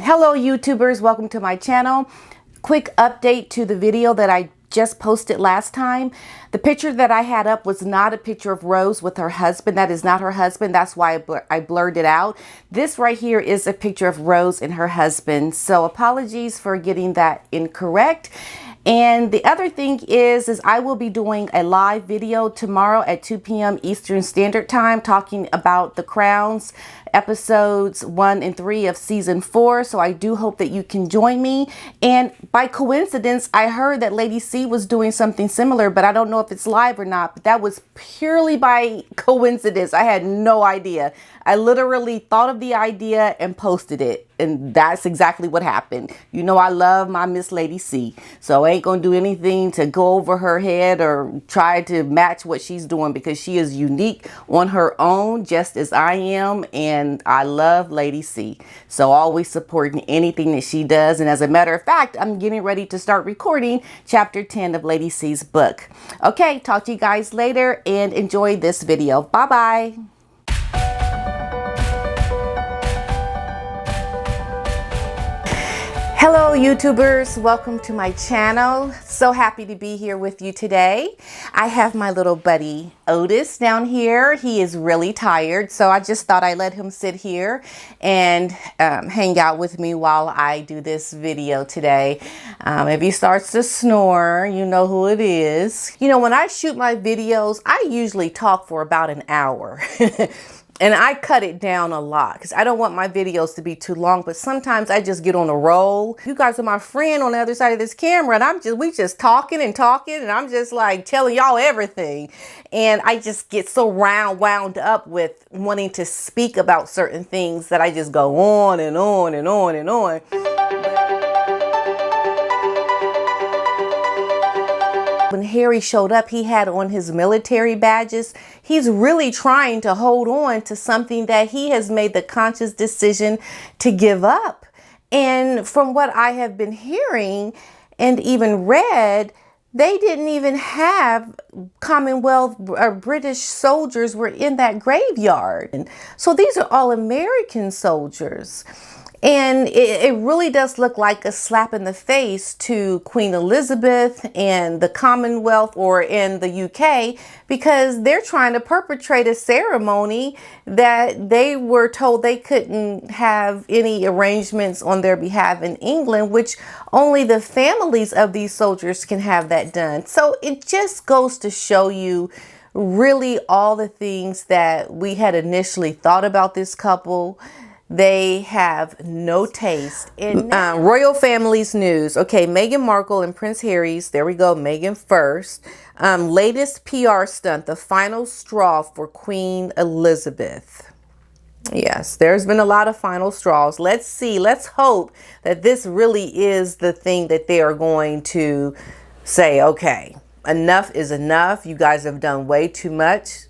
Hello YouTubers, welcome to my channel. Quick update to the video that I just posted last time. The picture that I had up was not a picture of Rose with her husband. That is not her husband. That's why I blurred it out. This right here is a picture of Rose and her husband. So apologies for getting that incorrect. And the other thing is I will be doing a live video tomorrow at 2 p.m. Eastern Standard Time talking about The Crowns episodes 1 and 3 of season 4. So I do hope that you can join me. And by coincidence, I heard that Lady C was doing something similar, but I don't know if it's live or not. But that was purely by coincidence. I had no idea. I literally thought of the idea and posted it. And that's exactly what happened. You know, I love my Miss Lady C. So I ain't gonna do anything to go over her head or try to match what she's doing, because she is unique on her own, just as I am. And I love Lady C. So always supporting anything that she does. And as a matter of fact, I'm getting ready to start recording chapter 10 of Lady C's book. Okay, talk to you guys later and enjoy this video. Bye-bye. Hello YouTubers, welcome to my channel. So happy to be here with you today. I have my little buddy Otis down here. He is really tired, so I just thought I'd let him sit here and hang out with me while I do this video today. If he starts to snore, you know who it is. You know, when I shoot my videos, I usually talk for about an hour. And I cut it down a lot because I don't want my videos to be too long, but sometimes I just get on a roll. You guys are my friend on the other side of this camera, and we just talking, and I'm just like telling y'all everything. And I just get so wound up with wanting to speak about certain things that I just go on and on and on and on. When Harry showed up, he had on his military badges. He's really trying to hold on to something that he has made the conscious decision to give up. And from what I have been hearing and even read, they didn't even have Commonwealth or British soldiers were in that graveyard. And so these are all American soldiers. And it really does look like a slap in the face to Queen Elizabeth and the Commonwealth, or in the UK, because they're trying to perpetrate a ceremony that they were told they couldn't have any arrangements on their behalf in England, which only the families of these soldiers can have that done. So it just goes to show you really all the things that we had initially thought about this couple. They have no taste in royal families news. Okay, Meghan Markle and Prince Harry's, there we go, Meghan first. Latest PR stunt, the final straw for Queen Elizabeth. Yes, there's been a lot of final straws. Let's see, let's hope that this really is the thing that they are going to say, okay, enough is enough. You guys have done way too much.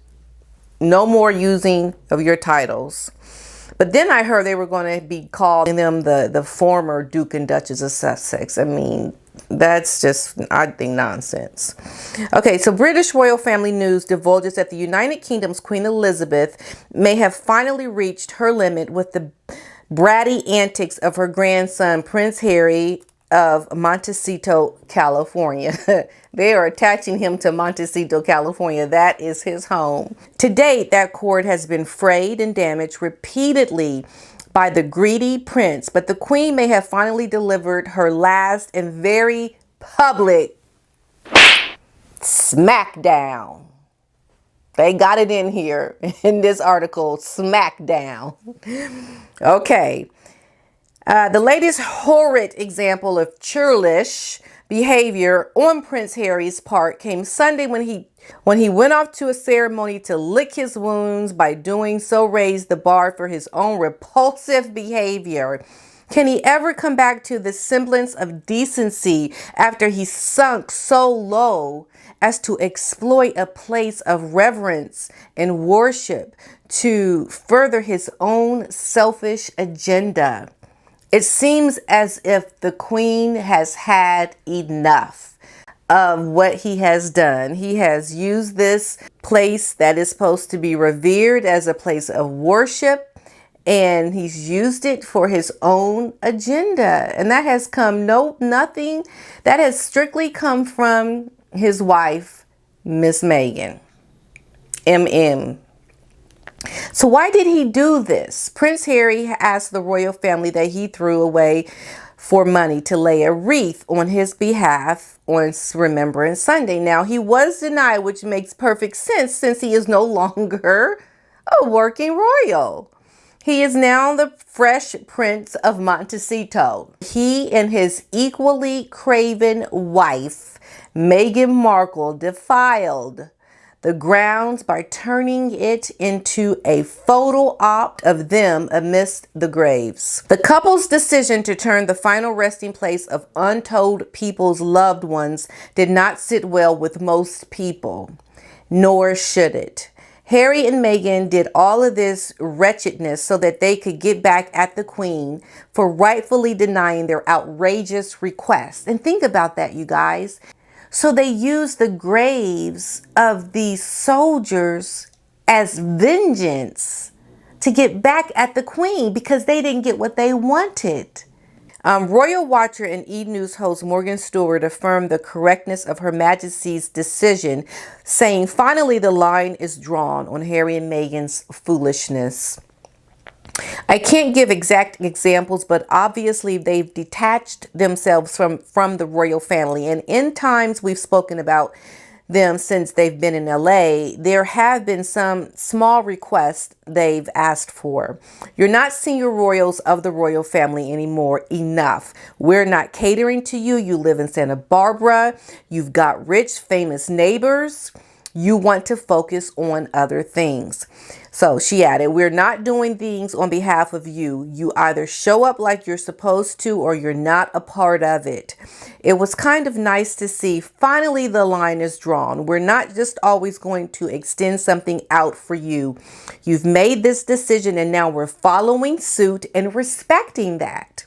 No more using of your titles. But then I heard they were going to be calling them the former Duke and Duchess of Sussex. I mean, that's just, I think, nonsense. Okay, so British royal family news divulges that the United Kingdom's Queen Elizabeth may have finally reached her limit with the bratty antics of her grandson, Prince Harry of Montecito, California. They are attaching him to Montecito, California. That is his home. To date, that cord has been frayed and damaged repeatedly by the greedy prince, but the queen may have finally delivered her last and very public smackdown. They got it in here in this article, smackdown. Okay. The latest horrid example of churlish behavior on Prince Harry's part came Sunday when he went off to a ceremony to lick his wounds. By doing so, raised the bar for his own repulsive behavior. Can he ever come back to the semblance of decency after he sunk so low as to exploit a place of reverence and worship to further his own selfish agenda? It seems as if the Queen has had enough of what he has done. He has used this place that is supposed to be revered as a place of worship and he's used it for his own agenda. And that has come, nothing, that has strictly come from his wife, Miss Meghan, MM. So why did he do this? Prince Harry asked the royal family that he threw away for money to lay a wreath on his behalf on Remembrance Sunday. Now, he was denied, which makes perfect sense since he is no longer a working royal. He is now the Fresh Prince of Montecito. He and his equally craven wife, Meghan Markle, defiled the grounds by turning it into a photo op of them amidst the graves. The couple's decision to turn the final resting place of untold people's loved ones did not sit well with most people, nor should it. Harry and Meghan did all of this wretchedness so that they could get back at the Queen for rightfully denying their outrageous request. And think about that, you guys. So they used the graves of these soldiers as vengeance to get back at the Queen because they didn't get what they wanted. Royal watcher and E! News host Morgan Stewart affirmed the correctness of Her Majesty's decision, saying, "Finally, the line is drawn on Harry and Meghan's foolishness." I can't give exact examples, but obviously they've detached themselves from the royal family. And in times we've spoken about them since they've been in LA, there have been some small requests they've asked for. You're not senior royals of the royal family anymore. Enough. We're not catering to you. You live in Santa Barbara. You've got rich, famous neighbors. You want to focus on other things. So she added, "We're not doing things on behalf of you. You either show up like you're supposed to or you're not a part of it." It was kind of nice to see finally the line is drawn. We're not just always going to extend something out for you. You've made this decision and now we're following suit and respecting that.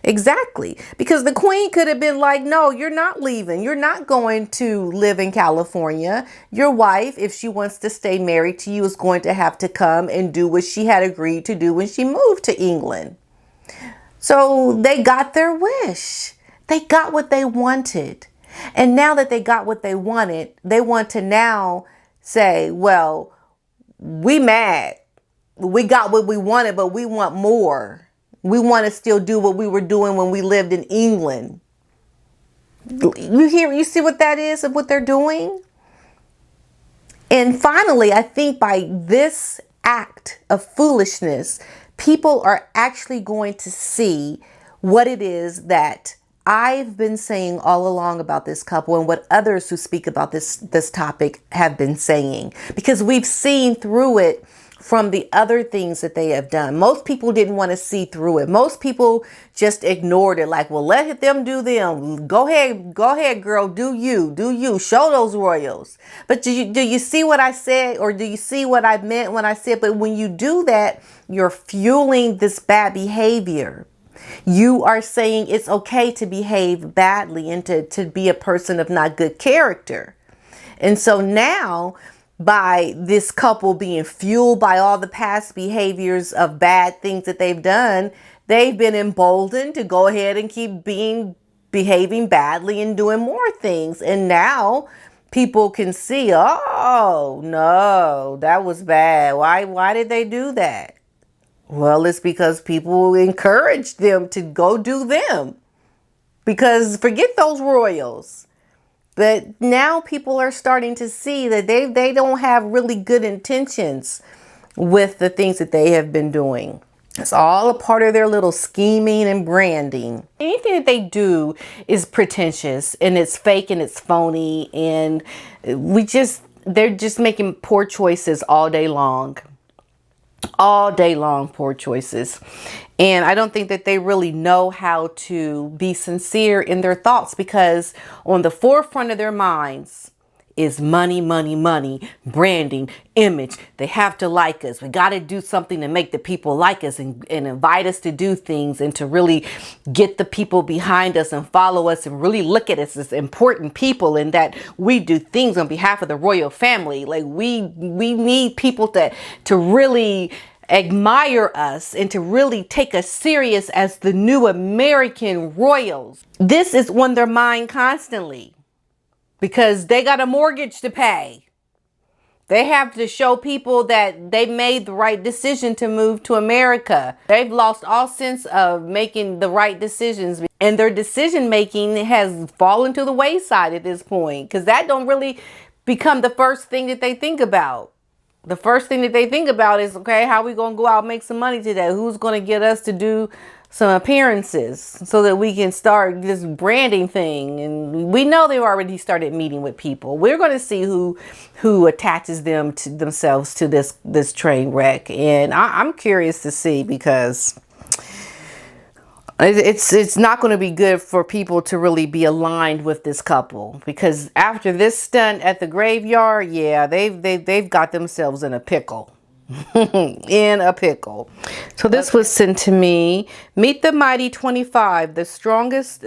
Exactly. Because the Queen could have been like, "No, you're not leaving. You're not going to live in California. Your wife, if she wants to stay married to you, is going to have to come and do what she had agreed to do when she moved to England." So they got their wish. They got what they wanted. And now that they got what they wanted, they want to now say, "Well, we mad. We got what we wanted, but we want more. We want to still do what we were doing when we lived in England." You see what that is and what they're doing? And finally, I think by this act of foolishness, people are actually going to see what it is that I've been saying all along about this couple and what others who speak about this topic have been saying, because we've seen through it from the other things that they have done. Most people didn't want to see through it. Most people just ignored it, like, "Well, let them do them. Go ahead, girl, do you, show those royals." But do you see what I said, or do you see what I meant when I said, but when you do that, you're fueling this bad behavior. You are saying it's okay to behave badly and to be a person of not good character. And so now, by this couple being fueled by all the past behaviors of bad things that they've done, they've been emboldened to go ahead and keep behaving badly and doing more things. And now people can see, "Oh, no, that was bad. Why did they do that?" Well, it's because people encouraged them to go do them. Because forget those royals. But now people are starting to see that they don't have really good intentions with the things that they have been doing. It's all a part of their little scheming and branding. Anything that they do is pretentious and it's fake and it's phony, and they're just making poor choices all day long. All day long, poor choices. And I don't think that they really know how to be sincere in their thoughts, because on the forefront of their minds is money, money, money, branding, image. They have to like us. We got to do something to make the people like us and invite us to do things and to really get the people behind us and follow us and really look at us as important people, and that we do things on behalf of the royal family. Like we need people to really admire us and to really take us serious as the new American royals. This is on their mind constantly because they got a mortgage to pay. They have to show people that they made the right decision to move to America. They've lost all sense of making the right decisions, and their decision making has fallen to the wayside at this point, because that don't really become the first thing that they think about. The first thing that they think about is, okay, how are we going to go out and make some money today? Who's going to get us to do some appearances so that we can start this branding thing? And we know they've already started meeting with people. We're going to see who attaches themselves to this train wreck. And I'm curious to see, because it's not going to be good for people to really be aligned with this couple, because after this stunt at the graveyard, yeah, they've got themselves in a pickle. In a pickle. So this was sent to me. Meet the mighty 25, the strongest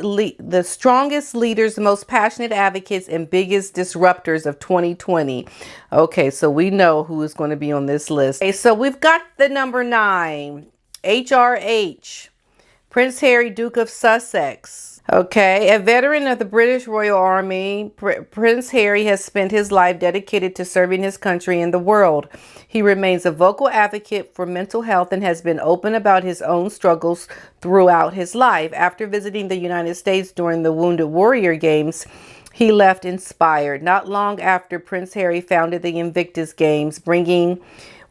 leaders, most passionate advocates, and biggest disruptors of 2020. Okay, so we know who is going to be on this list. Okay, so we've got the number 9, HRH, Prince Harry, Duke of Sussex. Okay, a veteran of the British Royal Army, Prince Harry has spent his life dedicated to serving his country and the world. He remains a vocal advocate for mental health and has been open about his own struggles throughout his life. After visiting the United States during the Wounded Warrior Games, he left inspired. Not long after, Prince Harry founded the Invictus Games, bringing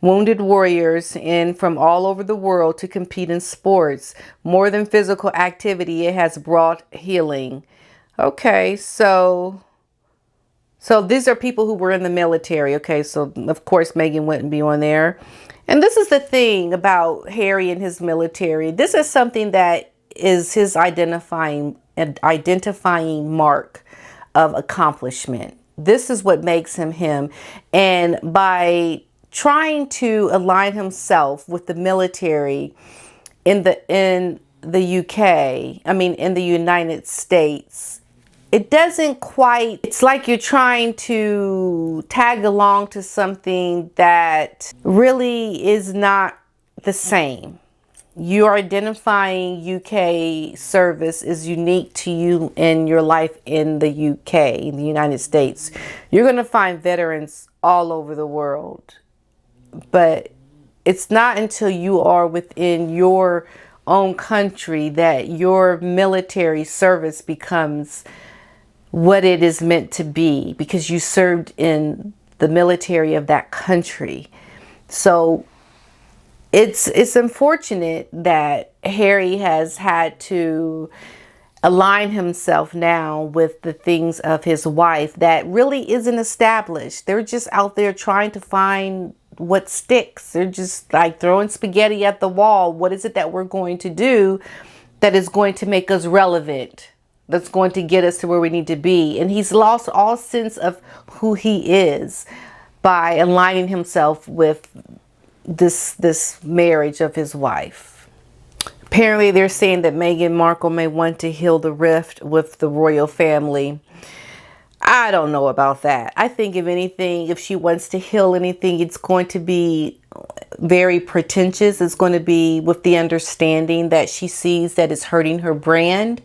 wounded warriors in from all over the world to compete in sports. More than physical activity, it has brought healing. Okay, so these are people who were in the military. Okay, so of course Meghan wouldn't be on there. And this is the thing about Harry and his military. This is something that is his identifying mark of accomplishment. This is what makes him him. And by trying to align himself with the military in the UK, in the United States, it doesn't quite, it's like you're trying to tag along to something that really is not the same. You're identifying UK service is unique to you in your life in the UK, in the United States. You're going to find veterans all over the world. But it's not until you are within your own country that your military service becomes what it is meant to be, because you served in the military of that country. So it's unfortunate that Harry has had to align himself now with the things of his wife that really isn't established. They're just out there trying to find what sticks. They're just like throwing spaghetti at the wall. What is it that we're going to do that is going to make us relevant, that's going to get us to where we need to be? And he's lost all sense of who he is by aligning himself with this marriage of his wife. Apparently they're saying that Meghan Markle may want to heal the rift with the royal family. I don't know about that. I think if anything, if she wants to heal anything, it's going to be very pretentious. It's going to be with the understanding that she sees that it's hurting her brand,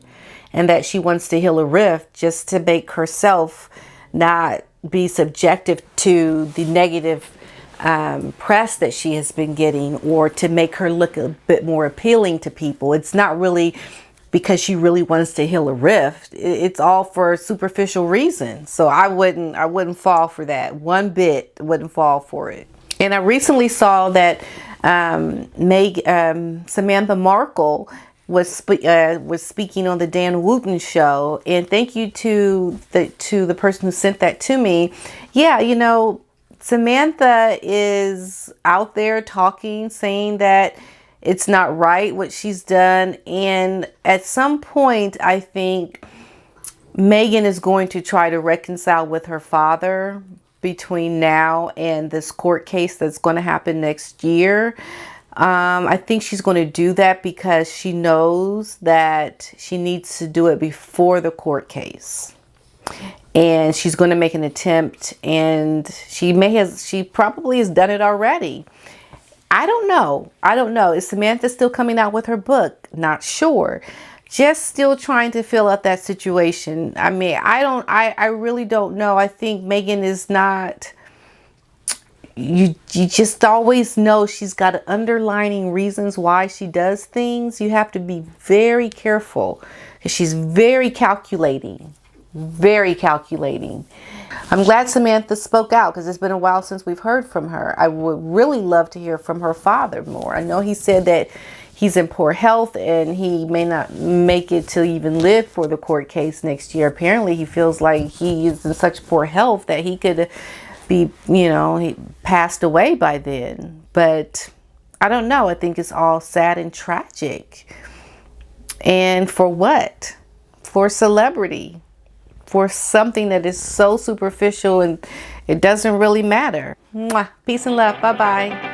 and that she wants to heal a rift just to make herself not be subjective to the negative press that she has been getting, or to make her look a bit more appealing to people. It's not really because she really wants to heal a rift. It's all for superficial reasons. So I wouldn't fall for that one bit. Wouldn't fall for it. And I recently saw that Samantha Markle was speaking on the Dan Wooten show, and thank you to the person who sent that to me. Yeah, you know, Samantha is out there talking, saying that it's not right what she's done. And at some point, I think Meghan is going to try to reconcile with her father between now and this court case that's going to happen next year. I think she's going to do that because she knows that she needs to do it before the court case. And she's going to make an attempt, and she probably has done it already. I don't know. I don't know. Is Samantha still coming out with her book? Not sure. Just still trying to fill out that situation. I mean, I really don't know. I think Meghan is not, you just always know she's got underlining reasons why she does things. You have to be very careful because she's very calculating. Very calculating. I'm glad Samantha spoke out because it's been a while since we've heard from her. I would really love to hear from her father more. I know he said that he's in poor health and he may not make it to even live for the court case next year. Apparently he feels like he is in such poor health that he could be, you know, he passed away by then. But I don't know. I think it's all sad and tragic. And for what? For celebrity. For something that is so superficial and it doesn't really matter. Mwah. Peace and love. Bye-bye.